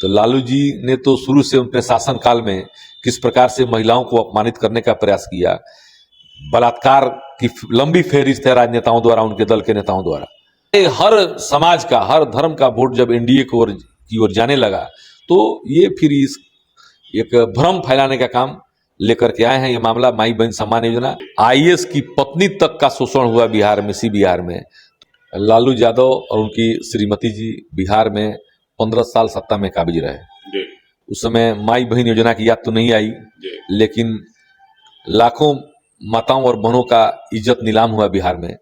तो लालू जी ने तो शुरू से अपने शासन काल में किस प्रकार से महिलाओं को अपमानित करने का प्रयास किया, बलात्कार की लंबी फहरिस्त है राजनेताओं द्वारा, उनके दल के नेताओं द्वारा। हर समाज का, हर धर्म का वोट जब एनडीए की ओर जाने लगा तो ये फिर इस एक भ्रम फैलाने का काम लेकर के आए हैं। ये मामला माई बहन सम्मान योजना, आईएएस की पत्नी तक का शोषण हुआ बिहार में, इसी बिहार में। लालू यादव और उनकी श्रीमती जी बिहार में 15 साल सत्ता में काबिज रहे। उस समय माई बहन योजना की याद तो नहीं आई, लेकिन लाखों माताओं और बहनों का इज्जत नीलाम हुआ बिहार में।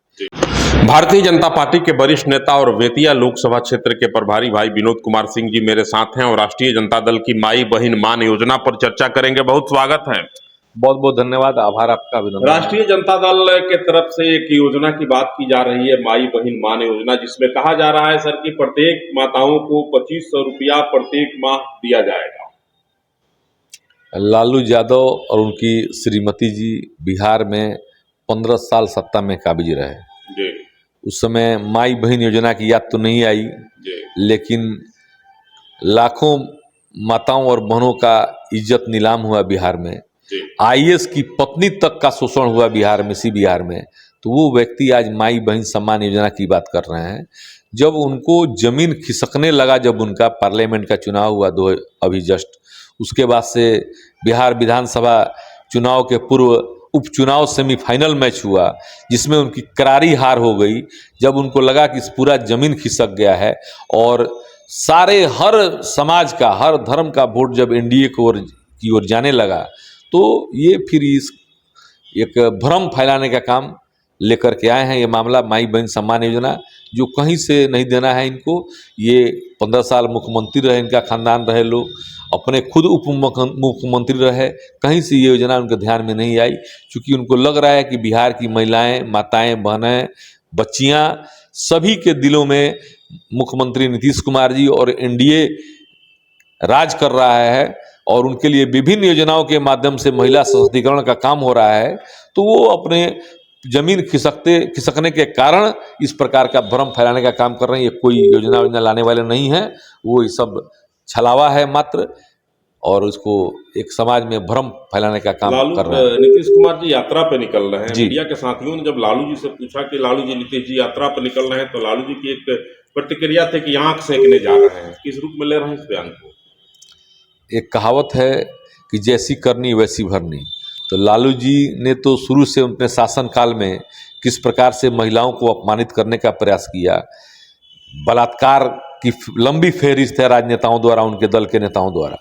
भारतीय जनता पार्टी के वरिष्ठ नेता और बेतिया लोकसभा क्षेत्र के प्रभारी भाई विनोद कुमार सिंह जी मेरे साथ हैं और राष्ट्रीय जनता दल की माई बहन मान योजना पर चर्चा करेंगे। बहुत स्वागत है। बहुत बहुत धन्यवाद, आभार आपका, अभिनंदन। राष्ट्रीय जनता दल के तरफ से एक योजना की बात की जा रही है, माई बहन मान योजना, जिसमें कहा जा रहा है सर कि प्रत्येक माताओं को 2500 रुपया प्रत्येक माह दिया जाएगा। लालू यादव और उनकी श्रीमती जी बिहार में 15 साल सत्ता में काबिज रहे। उस समय माई बहन योजना की याद तो नहीं आई, लेकिन लाखों माताओं और बहनों का इज्जत नीलाम हुआ बिहार में। आईएएस की पत्नी तक का शोषण हुआ बिहार में, इसी बिहार में। तो वो व्यक्ति आज माई बहन सम्मान योजना की बात कर रहे हैं। जब उनको जमीन खिसकने लगा, जब उनका पार्लियामेंट का चुनाव हुआ अभी जस्ट, उसके बाद से बिहार विधानसभा चुनाव के पूर्व उपचुनाव सेमीफाइनल मैच हुआ, जिसमें उनकी करारी हार हो गई। जब उनको लगा कि इस पूरा जमीन खिसक गया है और सारे हर समाज का, हर धर्म का वोट जब एनडीए की ओर जाने लगा तो ये फिर इस एक भ्रम फैलाने का काम लेकर के आए हैं। ये मामला माई बहन सम्मान योजना, जो कहीं से नहीं देना है इनको। ये 15 साल मुख्यमंत्री रहे, इनका खानदान रहे, लोग अपने खुद उप मुख्यमंत्री रहे, कहीं से ये योजना उनके ध्यान में नहीं आई। क्योंकि उनको लग रहा है कि बिहार की महिलाएं, माताएं, बहनें, बच्चियां, सभी के दिलों में मुख्यमंत्री नीतीश कुमार जी और एनडीए राज कर रहा है और उनके लिए विभिन्न योजनाओं के माध्यम से महिला सशक्तिकरण का काम हो रहा है। तो वो अपने जमीन खिसकने के कारण इस प्रकार का भ्रम फैलाने का काम कर रहे हैं। ये कोई योजना लाने वाले नहीं है, वो ये सब छलावा है मात्र, और उसको एक समाज में भ्रम फैलाने का काम कर रहे हैं। नीतीश कुमार जी यात्रा पे निकल रहे हैं। मीडिया के साथियों ने जब लालू जी से पूछा कि लालू जी, नीतीश जी यात्रा पे निकल रहे हैं, तो लालू जी की एक प्रतिक्रिया थी कि आंख सेकने जा रहे हैं। किस रूप में ले रहे हैं इस बयान को? एक कहावत है कि जैसी करनी वैसी भरनी। तो लालू जी ने तो शुरू से अपने शासन काल में किस प्रकार से महिलाओं को अपमानित करने का प्रयास किया, बलात्कार की लंबी फहरिस्त है राजनेताओं द्वारा, उनके दल के नेताओं द्वारा।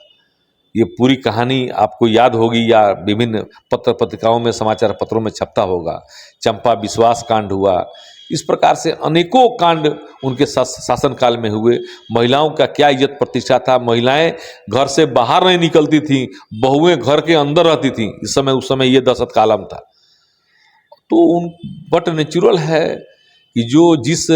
ये पूरी कहानी आपको याद होगी या विभिन्न पत्र पत्रिकाओं में, समाचार पत्रों में छपता होगा। चंपा विश्वास कांड हुआ, इस प्रकार से अनेकों कांड उनके शासन काल में हुए। महिलाओं का क्या इज्जत प्रतिष्ठा था, महिलाएं घर से बाहर नहीं निकलती थीं, बहुएं घर के अंदर रहती थीं। उस समय ये दहशत का आलम था। तो बट नेचुरल है कि जिस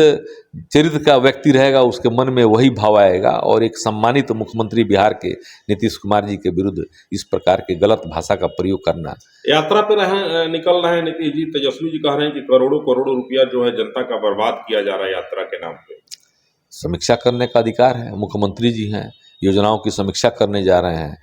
चरित्र का व्यक्ति रहेगा उसके मन में वही भाव आएगा, और एक सम्मानित मुख्यमंत्री बिहार के नीतीश कुमार जी के विरुद्ध इस प्रकार के गलत भाषा का प्रयोग करना। यात्रा पे निकल रहे हैं नीतीश जी। तेजस्वी जी कह रहे हैं कि करोड़ों करोड़ों रुपया जो है जनता का बर्बाद किया जा रहा है यात्रा के नाम पे। समीक्षा करने का अधिकार है, मुख्यमंत्री जी हैं, योजनाओं की समीक्षा करने जा रहे हैं,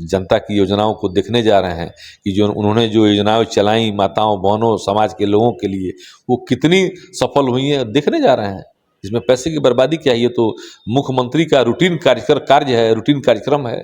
जनता की योजनाओं को देखने जा रहे हैं कि जो उन्होंने जो योजनाएं चलाई माताओं, बहनों, समाज के लोगों के लिए, वो कितनी सफल हुई हैं, देखने जा रहे हैं। इसमें पैसे की बर्बादी क्या है? ये तो मुख्यमंत्री का रूटीन कार्य है, रूटीन कार्यक्रम है।